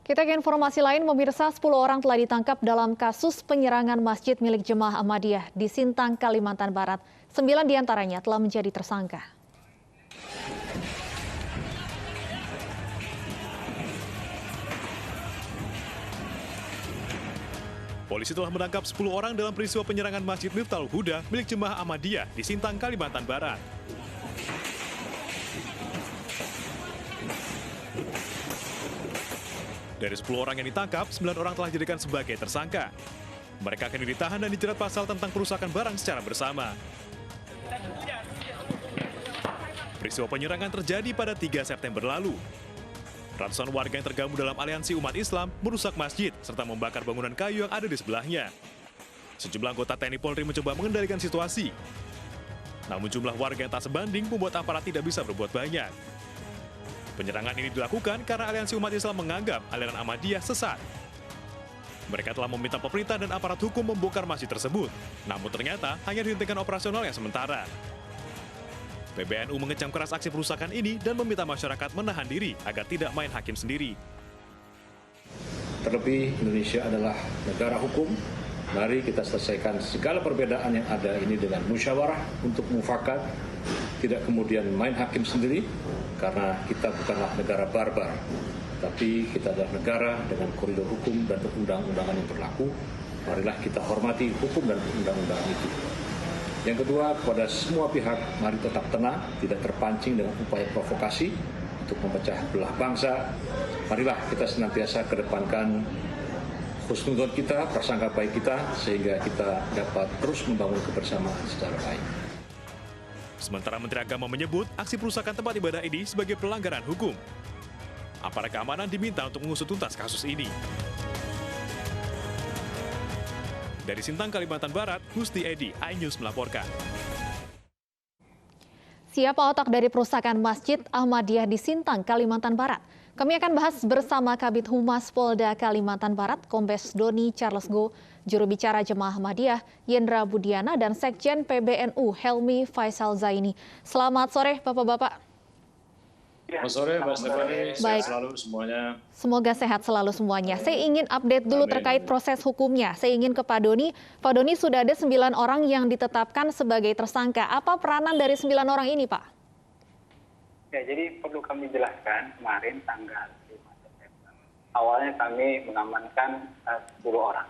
Kita ke informasi lain, pemirsa, 10 orang telah ditangkap dalam kasus penyerangan masjid milik Jemaah Ahmadiyah di Sintang, Kalimantan Barat. 9 diantaranya telah menjadi tersangka. Polisi telah menangkap 10 orang dalam peristiwa penyerangan Masjid Miftahul Huda milik Jemaah Ahmadiyah di Sintang, Kalimantan Barat. Dari 10 orang yang ditangkap, 9 orang telah dijadikan sebagai tersangka. Mereka akan ditahan dan dijerat pasal tentang perusakan barang secara bersama. Peristiwa penyerangan terjadi pada 3 September lalu. Ratusan warga yang tergabung dalam aliansi umat Islam merusak masjid serta membakar bangunan kayu yang ada di sebelahnya. Sejumlah anggota TNI Polri mencoba mengendalikan situasi. Namun jumlah warga yang tak sebanding membuat aparat tidak bisa berbuat banyak. Penyerangan ini dilakukan karena aliansi umat Islam menganggap aliran Ahmadiyah sesat. Mereka telah meminta pemerintah dan aparat hukum membongkar masjid tersebut. Namun ternyata hanya dihentikan operasional yang sementara. PBNU mengecam keras aksi perusakan ini dan meminta masyarakat menahan diri agar tidak main hakim sendiri. Terlebih Indonesia adalah negara hukum. Mari kita selesaikan segala perbedaan yang ada ini dengan musyawarah untuk mufakat, tidak kemudian main hakim sendiri, karena kita bukanlah negara barbar, tapi kita adalah negara dengan koridor hukum dan undang-undangan yang berlaku. Marilah kita hormati hukum dan undang-undangan itu. Yang kedua, kepada semua pihak, mari tetap tenang, tidak terpancing dengan upaya provokasi untuk memecah belah bangsa. Marilah kita senantiasa kedepankan husnuzon kita, prasangka baik kita, sehingga kita dapat terus membangun kebersamaan secara baik. Sementara Menteri Agama menyebut aksi perusakan tempat ibadah ini sebagai pelanggaran hukum. Aparat keamanan diminta untuk mengusut tuntas kasus ini. Dari Sintang, Kalimantan Barat, Gusti Edi, iNews melaporkan. Siapa otak dari perusakan Masjid Ahmadiyah di Sintang, Kalimantan Barat? Kami akan bahas bersama Kabid Humas Polda Kalimantan Barat, Kombes Doni Charles Go, juru bicara Jemaah Ahmadiyah Yendra Budiana, dan Sekjen PBNU Helmi Faisal Zaini. Selamat sore, Bapak-Bapak. Selamat sore, Mbak Stefani. Sehat selalu semuanya. Semoga sehat selalu semuanya. Saya ingin update dulu terkait proses hukumnya. Saya ingin ke Pak Doni. Pak Doni, sudah ada 9 orang yang ditetapkan sebagai tersangka. Apa peranan dari 9 orang ini, Pak? Ya, jadi perlu kami jelaskan, kemarin tanggal 5 September, awalnya kami mengamankan 10 orang.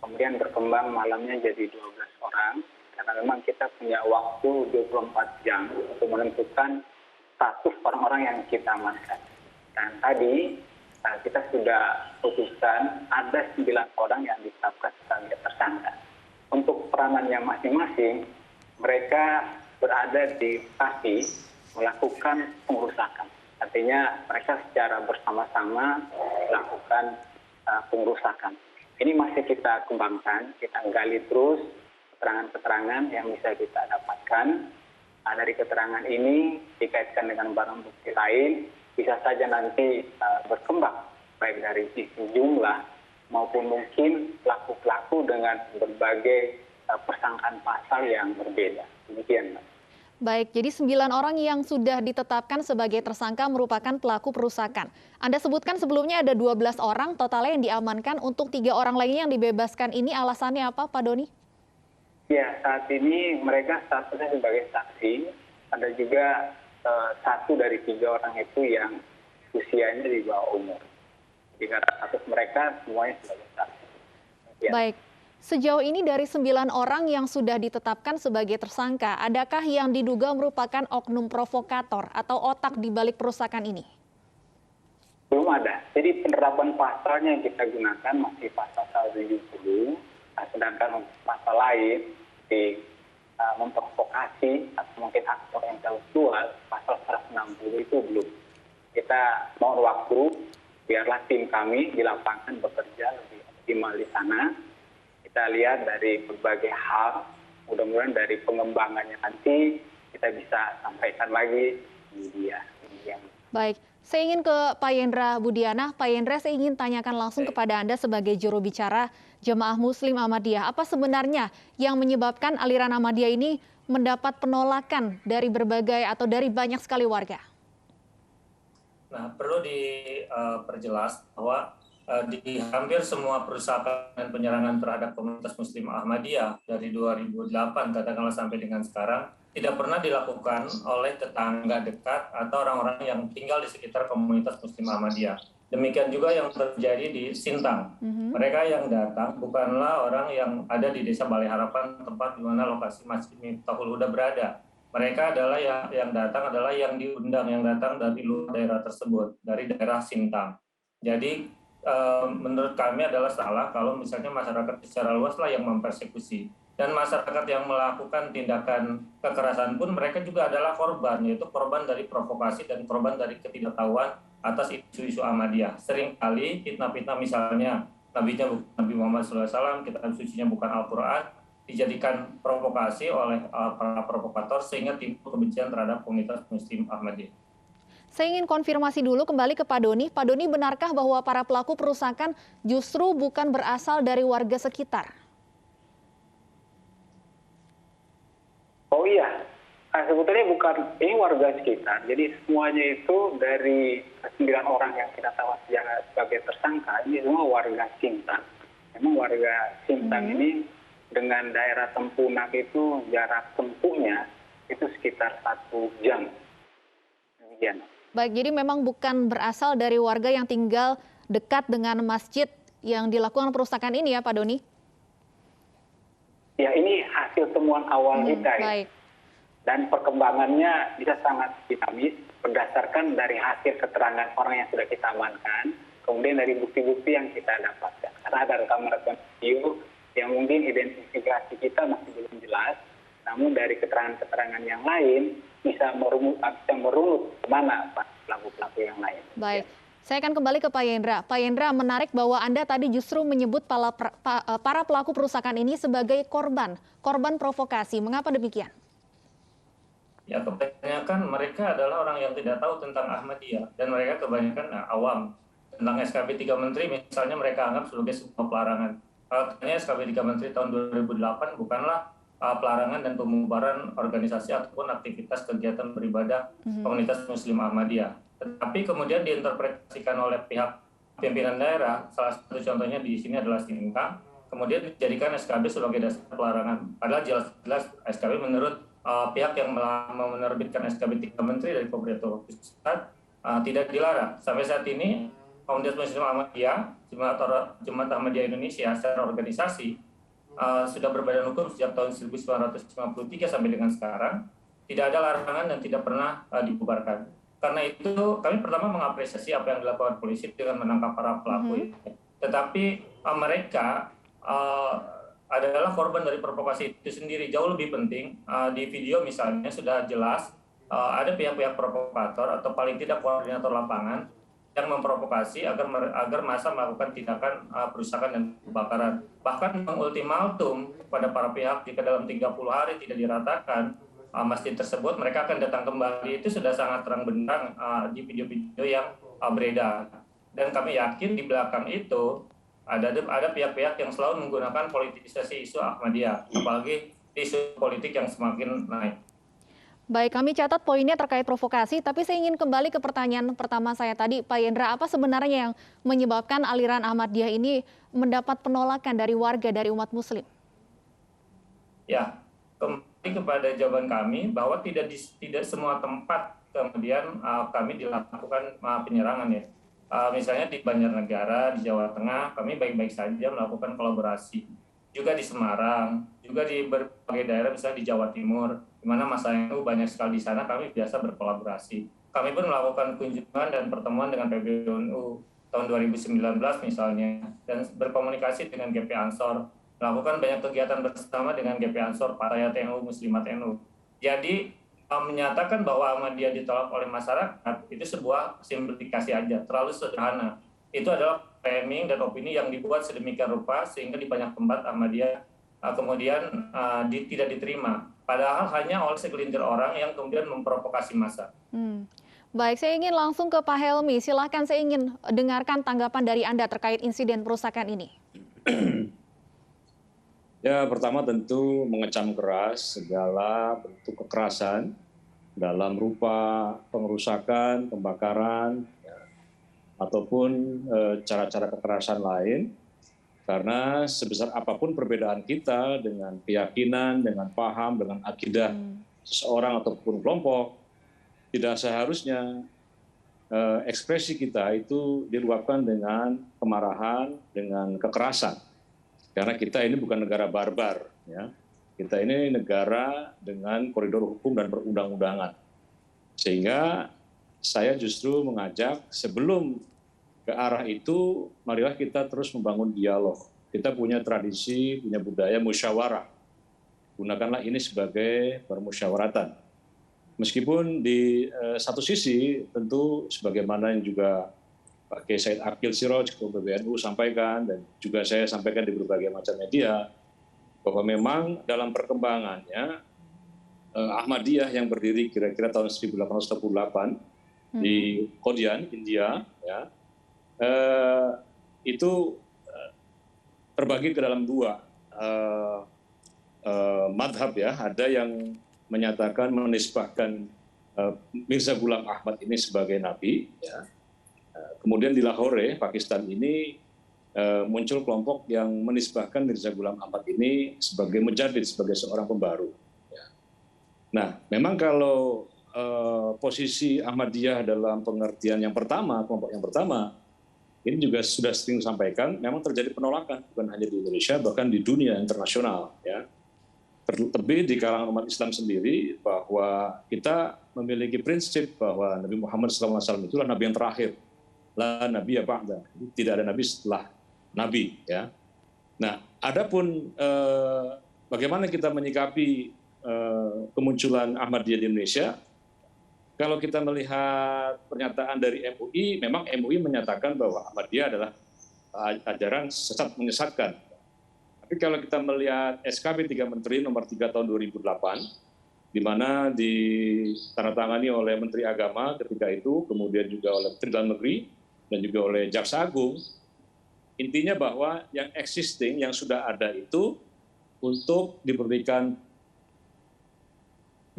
Kemudian berkembang malamnya jadi 12 orang, karena memang kita punya waktu 24 jam untuk menentukan status orang-orang yang kita amankan. Dan tadi kita sudah putuskan ada 9 orang yang ditetapkan sebagai tersangka. Untuk peranannya masing-masing, mereka berada di lokasi melakukan pengerusakan. Artinya mereka secara bersama-sama melakukan pengerusakan. Ini masih kita kembangkan, kita gali terus keterangan-keterangan yang bisa kita dapatkan. Dari keterangan ini dikaitkan dengan barang bukti lain, bisa saja nanti berkembang, baik dari sisi jumlah maupun mungkin pelaku-pelaku dengan berbagai persangkaan pasal yang berbeda. Demikian, Mbak. Baik, jadi 9 orang yang sudah ditetapkan sebagai tersangka merupakan pelaku perusakan. Anda sebutkan sebelumnya ada 12 orang totalnya yang diamankan, untuk 3 orang lainnya yang dibebaskan ini alasannya apa, Pak Doni? Ya, saat ini mereka statusnya sebagai saksi. Ada juga 1 dari 3 orang itu yang usianya di bawah umur. Jadi karena status mereka semuanya sebagai saksi. Ya. Baik, sejauh ini dari 9 orang yang sudah ditetapkan sebagai tersangka, adakah yang diduga merupakan oknum provokator atau otak di balik perusakan ini? Belum ada. Jadi penerapan pasalnya yang kita gunakan masih pasal 170, sedangkan pasal lain memprovokasi atau mungkin aktor intelektual, pasal 160 itu belum. Kita mohon waktu, biarlah tim kami di lapangan bekerja lebih optimal di sana. Kita lihat dari berbagai hal, mudah-mudahan dari pengembangannya nanti kita bisa sampaikan lagi di media. Baik, saya ingin ke Pak Yendra Budiana. Pak Yendra, saya ingin tanyakan langsung kepada Anda sebagai juru bicara Jemaah Muslim Ahmadiyah. Apa sebenarnya yang menyebabkan aliran Ahmadiyah ini mendapat penolakan dari berbagai atau dari banyak sekali warga? Nah, perlu diperjelas bahwa di hampir semua perusahaan dan penyerangan terhadap komunitas Muslim Ahmadiyah dari 2008 katakanlah sampai dengan sekarang tidak pernah dilakukan oleh tetangga dekat atau orang-orang yang tinggal di sekitar komunitas Muslim Ahmadiyah. Demikian juga yang terjadi di Sintang. Mereka yang datang bukanlah orang yang ada di Desa Balai Harapan, tempat di mana lokasi Masjid Miftahul Huda berada. Mereka adalah yang datang adalah yang diundang, yang datang dari luar daerah tersebut, dari daerah Sintang. Jadi menurut kami adalah salah kalau misalnya masyarakat secara luas lah yang mempersekusi. Dan masyarakat yang melakukan tindakan kekerasan pun mereka juga adalah korban, yaitu korban dari provokasi dan korban dari ketidaktahuan atas isu-isu Ahmadiyah. Seringkali fitnah-fitnah misalnya nabinya bukan Nabi Muhammad SAW, kitab sucinya bukan Al-Quran, dijadikan provokasi oleh para provokator sehingga timbul kebencian terhadap komunitas Muslim Ahmadiyah. Saya ingin konfirmasi dulu kembali ke Pak Doni. Pak Doni, benarkah bahwa para pelaku perusakan justru bukan berasal dari warga sekitar? Oh iya, sebetulnya bukan ini warga sekitar. Jadi semuanya itu dari 9 orang yang kita tahu sebagai tersangka, ini semua warga Sintang. Memang warga Sintang ini dengan daerah Tempunak itu jarak tempuhnya itu sekitar 1 jam. Demikian. Baik, jadi memang bukan berasal dari warga yang tinggal dekat dengan masjid yang dilakukan perusakan ini ya Pak Doni? Ya, ini hasil temuan awal kita ya. Baik. Dan perkembangannya bisa sangat dinamis berdasarkan dari hasil keterangan orang yang sudah kita amankan, kemudian dari bukti-bukti yang kita dapatkan. Karena ada rekaman-rekaman video yang mungkin identifikasi kita masih belum jelas, namun dari keterangan-keterangan yang lain bisa merunut kemana pelaku-pelaku yang lain. Baik, saya akan kembali ke Pak Yendra. Pak Yendra, menarik bahwa Anda tadi justru menyebut para pelaku perusakan ini sebagai korban provokasi. Mengapa demikian? Ya, kebanyakan mereka adalah orang yang tidak tahu tentang Ahmadiyah dan mereka kebanyakan awam. Tentang SKB 3 Menteri misalnya mereka anggap sebagai sebuah pelarangan. Katanya SKB 3 Menteri tahun 2008 bukanlah pelarangan dan pembubaran organisasi ataupun aktivitas kegiatan beribadah komunitas Muslim Ahmadiyah. Tetapi kemudian diinterpretasikan oleh pihak pimpinan daerah, salah satu contohnya di sini adalah Sintang, kemudian dijadikan SKB sebagai dasar pelarangan. Padahal jelas-jelas SKB menurut pihak yang menerbitkan SKB 3 Menteri dari pemerintah pusat tidak dilarang. Sampai saat ini komunitas Muslim Ahmadiyah, Jemaat Ahmadiyah Indonesia secara organisasi sudah berbadan hukum sejak tahun 1953 sampai dengan sekarang, tidak ada larangan dan tidak pernah dibubarkan. Karena itu kami pertama mengapresiasi apa yang dilakukan polisi dengan menangkap para pelaku. Tetapi mereka adalah korban dari provokasi itu sendiri. Jauh lebih penting, di video misalnya sudah jelas ada pihak-pihak provokator atau paling tidak koordinator lapangan yang memprovokasi agar massa melakukan tindakan perusakan dan pembakaran. Bahkan mengultimatum kepada para pihak jika dalam 30 hari tidak diratakan masjid tersebut, mereka akan datang kembali. Itu sudah sangat terang benderang di video-video yang beredar. Dan kami yakin di belakang itu ada pihak-pihak yang selalu menggunakan politisasi isu Ahmadiyah, apalagi isu politik yang semakin naik. Baik, kami catat poinnya terkait provokasi, tapi saya ingin kembali ke pertanyaan pertama saya tadi, Pak Yendra, apa sebenarnya yang menyebabkan aliran Ahmadiyah ini mendapat penolakan dari warga, dari umat Muslim? Ya, kembali kepada jawaban kami bahwa tidak semua tempat kemudian kami dilakukan penyerangan ya. Misalnya di Banjarnegara, di Jawa Tengah, kami baik-baik saja melakukan kolaborasi. Juga di Semarang, juga di berbagai daerah, misalnya di Jawa Timur, di mana masa NU banyak sekali di sana, kami biasa berkolaborasi. Kami pun melakukan kunjungan dan pertemuan dengan PBNU tahun 2019 misalnya, dan berkomunikasi dengan GP Ansor, melakukan banyak kegiatan bersama dengan GP Ansor, Parayat NU, Muslimat NU. Jadi, menyatakan bahwa Ahmadiyah ditolak oleh masyarakat, itu sebuah simplifikasi aja, terlalu sederhana. Itu adalah framing dan opini yang dibuat sedemikian rupa sehingga di banyak tempat Ahmadiyah kemudian tidak diterima. Padahal hanya oleh segelintir orang yang kemudian memprovokasi massa. Baik, saya ingin langsung ke Pak Helmi. Silakan, saya ingin dengarkan tanggapan dari Anda terkait insiden perusakan ini. Ya, pertama tentu mengecam keras segala bentuk kekerasan dalam rupa pengerusakan, pembakaran, ataupun cara-cara kekerasan lain, karena sebesar apapun perbedaan kita dengan keyakinan, dengan paham, dengan akidah seseorang ataupun kelompok, tidak seharusnya ekspresi kita itu diluapkan dengan kemarahan, dengan kekerasan. Karena kita ini bukan negara barbar, ya. Kita ini negara dengan koridor hukum dan perundang-undangan. Sehingga saya justru mengajak sebelum ke arah itu, marilah kita terus membangun dialog. Kita punya tradisi, punya budaya musyawarah. Gunakanlah ini sebagai permusyawaratan. Meskipun di satu sisi tentu sebagaimana yang juga Pak Kiai Said Akil Siroj, Ketua PBNU sampaikan, dan juga saya sampaikan di berbagai macam media, bahwa memang dalam perkembangannya Ahmadiyah yang berdiri kira-kira tahun 1848 di Kodian, India, ya, itu terbagi ke dalam dua madhab, ya. Ada yang menyatakan menisbahkan Mirza Ghulam Ahmad ini sebagai nabi, ya. Kemudian di Lahore, Pakistan ini muncul kelompok yang menisbahkan Mirza Ghulam Ahmad ini sebagai mujaddid, sebagai seorang pembaru. Ya. Nah, memang kalau posisi Ahmadiyah dalam pengertian yang pertama, kelompok yang pertama, ini juga sudah sering disampaikan, memang terjadi penolakan, bukan hanya di Indonesia, bahkan di dunia internasional. Ya. Terlebih di kalangan umat Islam sendiri, bahwa kita memiliki prinsip bahwa Nabi Muhammad SAW itulah Nabi yang terakhir. La Nabi ya ba'da, tidak ada Nabi setelah Nabi. Ya. Nah, adapun bagaimana kita menyikapi kemunculan Ahmadiyah di Indonesia, kalau kita melihat pernyataan dari MUI, memang MUI menyatakan bahwa Ahmadiyah adalah ajaran sesat menyesatkan. Tapi kalau kita melihat SKB 3 Menteri nomor 3 tahun 2008, di mana ditandatangani oleh Menteri Agama ketika itu, kemudian juga oleh Menteri Dalam Negeri, dan juga oleh Jaksa Agung, intinya bahwa yang existing, yang sudah ada itu untuk diberikan,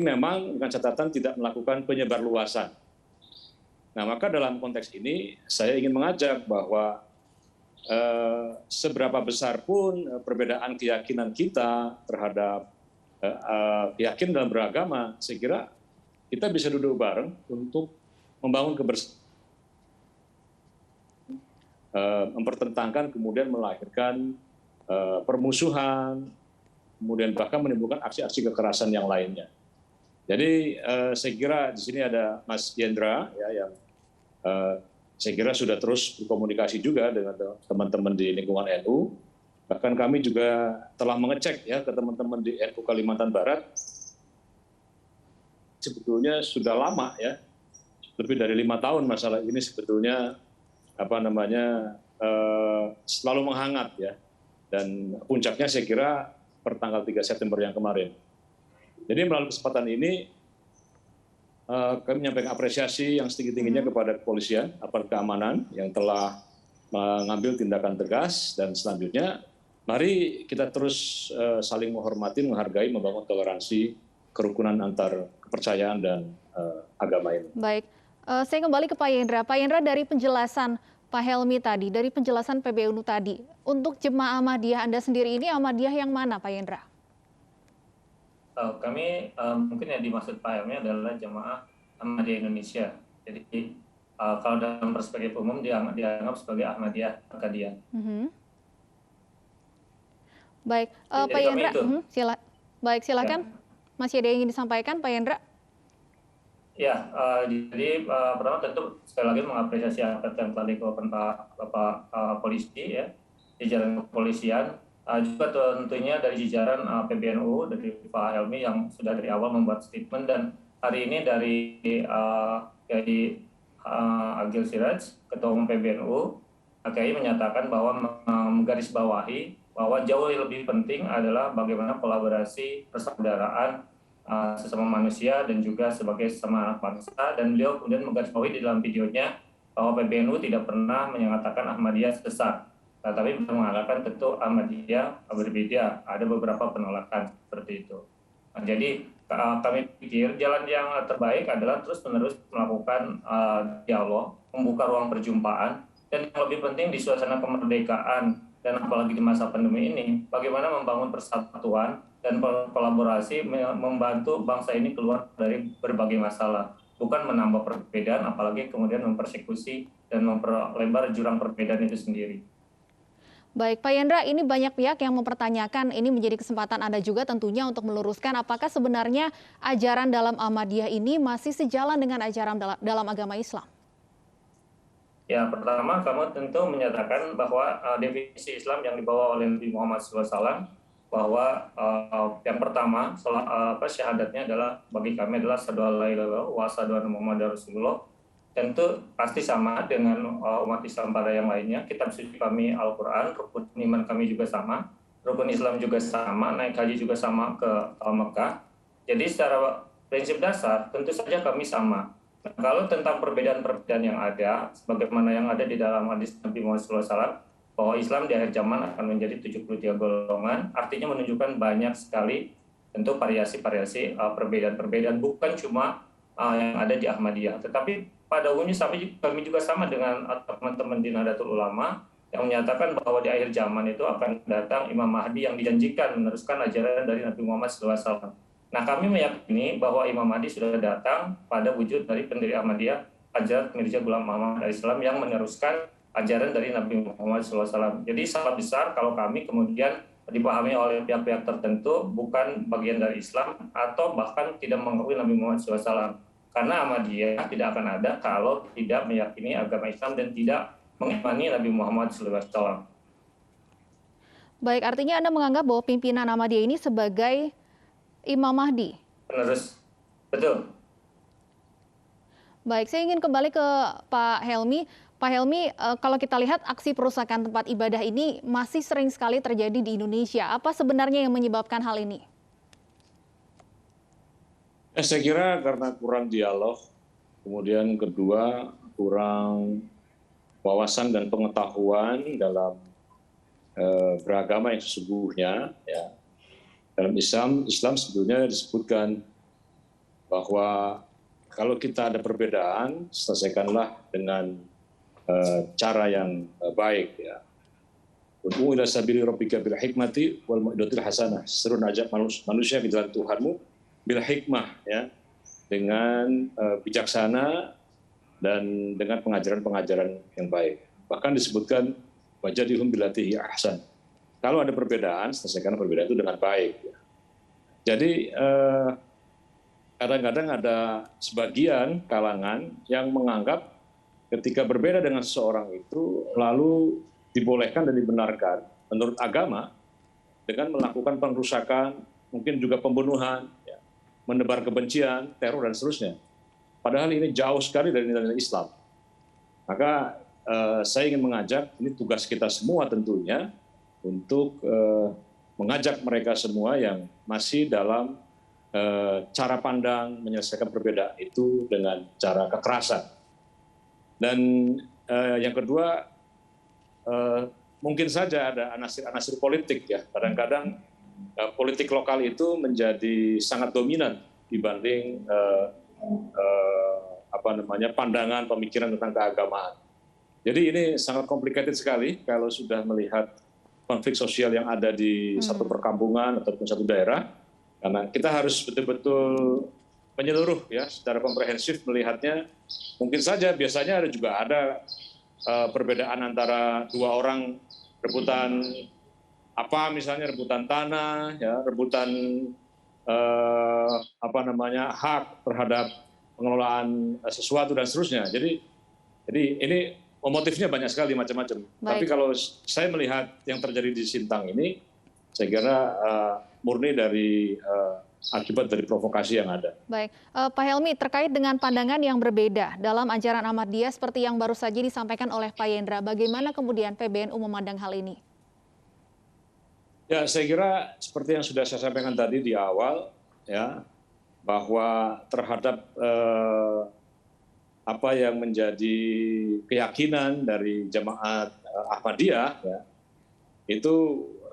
memang dengan catatan tidak melakukan penyebarluasan. Nah, maka dalam konteks ini saya ingin mengajak bahwa seberapa besar pun perbedaan keyakinan kita terhadap keyakinan dalam beragama, saya kira kita bisa duduk bareng untuk membangun kebersamaan, mempertentangkan, kemudian melahirkan permusuhan, kemudian bahkan menimbulkan aksi-aksi kekerasan yang lainnya. Jadi saya kira di sini ada Mas Yendra, ya, yang saya kira sudah terus berkomunikasi juga dengan teman-teman di lingkungan NU. Bahkan kami juga telah mengecek, ya, ke teman-teman di NU Kalimantan Barat. Sebetulnya sudah lama, ya, lebih dari 5 tahun masalah ini sebetulnya selalu menghangat, ya. Dan puncaknya saya kira per tanggal 3 September yang kemarin. Jadi melalui kesempatan ini kami menyampaikan apresiasi yang setinggi-tingginya kepada kepolisian, aparat keamanan yang telah mengambil tindakan tegas, dan selanjutnya mari kita terus saling menghormati, menghargai, membangun toleransi, kerukunan antar kepercayaan dan agama ini. Baik, saya kembali ke Pak Yendra. Pak Yendra, dari penjelasan Pak Helmi tadi, dari penjelasan PBNU tadi, untuk jemaah Ahmadiyah Anda sendiri ini Ahmadiyah yang mana, Pak Yendra? Kami mungkin yang dimaksud Pak Helmi adalah jemaah Ahmadiyah Indonesia. Jadi kalau dalam perspektif umum dianggap sebagai Ahmadiyah Akadiyah. Baik, Pak Yendra, silakan. Ya. Masih ada yang ingin disampaikan, Pak Yendra? Ya, jadi pertama tentu sekali lagi mengapresiasi apa yang telah dikeluarkan Bapak polisi, ya, jajaran kepolisian. Juga tentunya dari jajaran PBNU, dari Pak Helmi yang sudah dari awal membuat statement, dan hari ini dari Kiai Agil Siraj, Ketua Umum PBNU, Kiai menyatakan bahwa menggarisbawahi bahwa jauh lebih penting adalah bagaimana kolaborasi persaudaraan sesama manusia dan juga sebagai sesama anak bangsa, dan beliau kemudian menggarisbawahi di dalam videonya bahwa PBNU tidak pernah menyatakan Ahmadiyah sesat. Tapi mengatakan tentu Ahmadiyah berbeda, ada beberapa penolakan seperti itu. Nah, jadi kami pikir jalan yang terbaik adalah terus-menerus melakukan dialog, membuka ruang perjumpaan, dan yang lebih penting di suasana kemerdekaan dan apalagi di masa pandemi ini, bagaimana membangun persatuan dan kolaborasi membantu bangsa ini keluar dari berbagai masalah, bukan menambah perbedaan, apalagi kemudian mempersekusi dan memperlebar jurang perbedaan itu sendiri. Baik, Pak Yendra, ini banyak pihak yang mempertanyakan, ini menjadi kesempatan Anda juga tentunya untuk meluruskan apakah sebenarnya ajaran dalam Ahmadiyah ini masih sejalan dengan ajaran dalam agama Islam? Ya, pertama kamu tentu menyatakan bahwa definisi Islam yang dibawa oleh Nabi Muhammad SAW, bahwa yang pertama syahadatnya adalah bagi kami adalah asyhadu alla ilaha illallah wa asyhadu anna muhammadar rasulullah. Tentu pasti sama dengan umat Islam pada yang lainnya. Kitab suci kami Al-Quran, rukun iman kami juga sama, rukun Islam juga sama, naik haji juga sama ke Mekah. Jadi secara prinsip dasar tentu saja kami sama. Nah, kalau tentang perbedaan-perbedaan yang ada, sebagaimana yang ada di dalam hadis Nabi Muhammad SAW, bahwa Islam di akhir zaman akan menjadi 73 golongan, artinya menunjukkan banyak sekali tentu variasi-variasi perbedaan-perbedaan, bukan cuma yang ada di Ahmadiyah, tetapi pada umumnya kami juga sama dengan teman-teman di Nahdlatul Ulama yang menyatakan bahwa di akhir zaman itu akan datang Imam Mahdi yang dijanjikan meneruskan ajaran dari Nabi Muhammad SAW. Nah, kami meyakini bahwa Imam Mahdi sudah datang pada wujud dari pendiri Ahmadiyah, Hadrat Mirza Ghulam Muhammad AS yang meneruskan ajaran dari Nabi Muhammad SAW. Jadi sangat besar kalau kami kemudian dipahami oleh pihak-pihak tertentu bukan bagian dari Islam atau bahkan tidak mengakui Nabi Muhammad SAW. Karena Ahmadiyah tidak akan ada kalau tidak meyakini agama Islam dan tidak mengimani Nabi Muhammad SAW. Baik, artinya Anda menganggap bahwa pimpinan Ahmadiyah ini sebagai Imam Mahdi? Penerus, betul. Baik, saya ingin kembali ke Pak Helmi. Pak Helmi, kalau kita lihat aksi perusakan tempat ibadah ini masih sering sekali terjadi di Indonesia. Apa sebenarnya yang menyebabkan hal ini? Saya kira karena kurang dialog, kemudian kedua kurang wawasan dan pengetahuan dalam beragama yang sesungguhnya. Ya. Dalam Islam sebetulnya disebutkan bahwa kalau kita ada perbedaan, selesaikanlah dengan cara yang baik. Ya. Ud'u ila sabili rabbika bil hikmati wal mau'izatil hasanah. Seru ajak manusia ke jalan Tuhanmu bil hikmah, ya, dengan bijaksana dan dengan pengajaran-pengajaran yang baik. Bahkan disebutkan wajadilhum billati hiya ahsan. Kalau ada perbedaan, selesaikan perbedaan itu dengan baik. Ya. Jadi kadang-kadang ada sebagian kalangan yang menganggap ketika berbeda dengan seseorang itu lalu dibolehkan dan dibenarkan menurut agama dengan melakukan pengrusakan, mungkin juga pembunuhan, ya, menebar kebencian, teror, dan seterusnya. Padahal ini jauh sekali dari nilai Islam. Maka saya ingin mengajak, ini tugas kita semua tentunya, untuk mengajak mereka semua yang masih dalam cara pandang menyelesaikan perbedaan itu dengan cara kekerasan. Dan yang kedua, mungkin saja ada anasir-anasir politik, ya. Kadang-kadang politik lokal itu menjadi sangat dominan dibanding pandangan pemikiran tentang keagamaan. Jadi ini sangat complicated sekali kalau sudah melihat konflik sosial yang ada di satu perkampungan ataupun satu daerah, karena kita harus betul-betul menyeluruh, ya, secara komprehensif melihatnya. Mungkin saja biasanya ada perbedaan antara dua orang rebutan misalnya rebutan tanah, ya, rebutan hak terhadap pengelolaan sesuatu dan seterusnya. Jadi ini motifnya banyak sekali macam-macam. Tapi kalau saya melihat yang terjadi di Sintang ini, saya kira murni dari akibat dari provokasi yang ada. Baik, Pak Helmi, terkait dengan pandangan yang berbeda dalam ajaran Ahmadiyah seperti yang baru saja disampaikan oleh Pak Yendra, bagaimana kemudian PBNU memandang hal ini? Ya, saya kira seperti yang sudah saya sampaikan tadi di awal, ya, bahwa terhadap apa yang menjadi keyakinan dari jemaat Ahmadiyah, ya, itu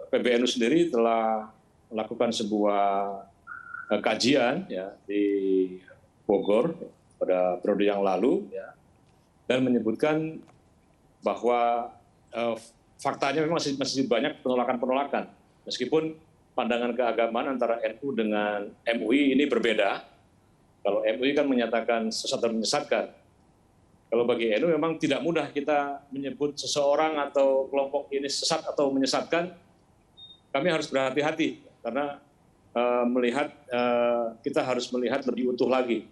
PBNU sendiri telah melakukan sebuah kajian ya di Bogor pada periode yang lalu ya, dan menyebutkan bahwa faktanya memang masih banyak penolakan-penolakan. Meskipun pandangan keagamaan antara NU dengan MUI ini berbeda. Kalau MUI kan menyatakan sesat dan menyesatkan. Kalau bagi NU memang tidak mudah kita menyebut seseorang atau kelompok ini sesat atau menyesatkan. Kami harus berhati-hati karena kita harus melihat lebih utuh lagi.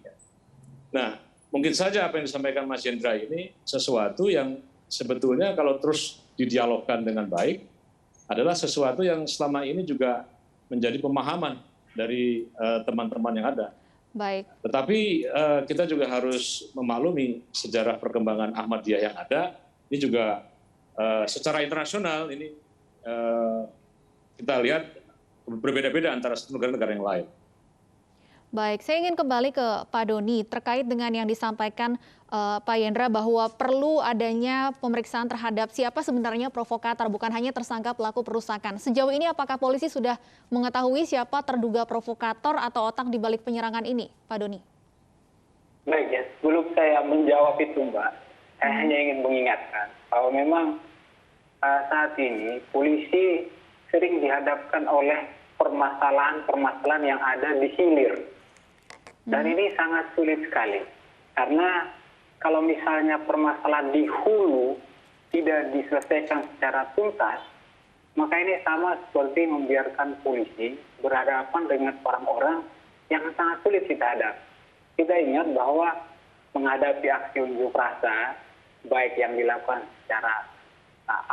Nah, mungkin saja apa yang disampaikan Mas Hendra ini sesuatu yang sebetulnya kalau terus didialogkan dengan baik adalah sesuatu yang selama ini juga menjadi pemahaman dari teman-teman yang ada. Baik. Tetapi kita juga harus memaklumi sejarah perkembangan Ahmadiyah yang ada. Ini juga secara internasional ini kita lihat berbeda-beda antara negara-negara yang lain. Baik, saya ingin kembali ke Pak Doni terkait dengan yang disampaikan Pak Yendra bahwa perlu adanya pemeriksaan terhadap siapa sebenarnya provokator, bukan hanya tersangka pelaku perusakan. Sejauh ini apakah polisi sudah mengetahui siapa terduga provokator atau otak di balik penyerangan ini, Pak Doni? Baik ya, sebelum saya menjawab itu Mbak, saya hanya ingin mengingatkan bahwa memang saat ini polisi sering dihadapkan oleh permasalahan-permasalahan yang ada di hilir. Dan ini sangat sulit sekali. Karena kalau misalnya permasalahan di hulu tidak diselesaikan secara tuntas, maka ini sama seperti membiarkan polisi berhadapan dengan orang-orang yang sangat sulit kita hadapi. Kita ingat bahwa menghadapi aksi unjuk rasa, baik yang dilakukan secara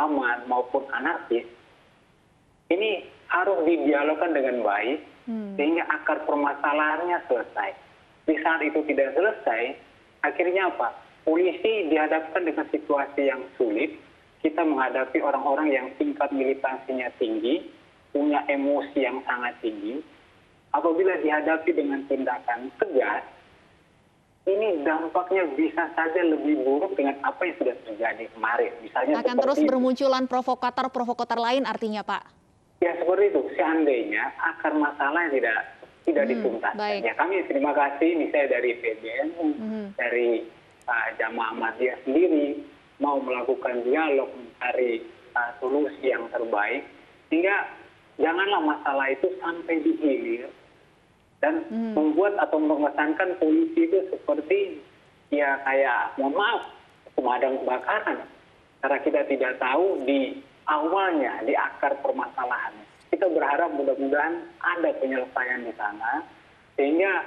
aman maupun anarkis, ini harus didialogkan dengan baik sehingga akar permasalahannya selesai. Di saat itu tidak selesai, akhirnya apa? Polisi dihadapkan dengan situasi yang sulit. Kita menghadapi orang-orang yang tingkat militansinya tinggi, punya emosi yang sangat tinggi. Apabila dihadapi dengan tindakan tegas, ini dampaknya bisa saja lebih buruk dengan apa yang sudah terjadi kemarin. Misalnya akan terus bermunculan provokator-provokator lain artinya, Pak? Ya seperti itu, seandainya akar masalahnya tidak dituntaskan. Ya kami terima kasih misalnya dari PBNU, dari Jamaah Ahmadiyah sendiri mau melakukan dialog mencari solusi yang terbaik, sehingga janganlah masalah itu sampai dihilir dan membuat atau mengesankan polisi itu seperti ya kayak mohon maaf pemadam kebakaran, karena kita tidak tahu di awalnya, di akar permasalahannya. Kita berharap mudah-mudahan ada penyelesaian di sana, sehingga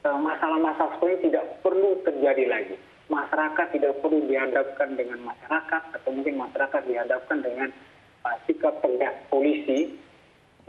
masalah-masalah seperti ini tidak perlu terjadi lagi. Masyarakat tidak perlu dihadapkan dengan masyarakat, atau mungkin masyarakat dihadapkan dengan sikap tegas polisi,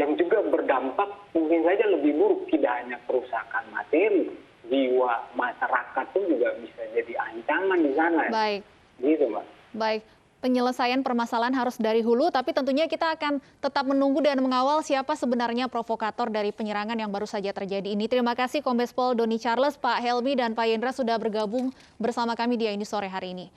yang juga berdampak mungkin saja lebih buruk, tidak hanya kerusakan materi, jiwa masyarakat pun juga bisa jadi ancaman di sana. Baik. Gitu, Mbak. Baik. Penyelesaian permasalahan harus dari hulu, tapi tentunya kita akan tetap menunggu dan mengawal siapa sebenarnya provokator dari penyerangan yang baru saja terjadi ini. Terima kasih Kombes Pol Doni Charles, Pak Helmi, dan Pak Yendra sudah bergabung bersama kami di ini sore hari ini.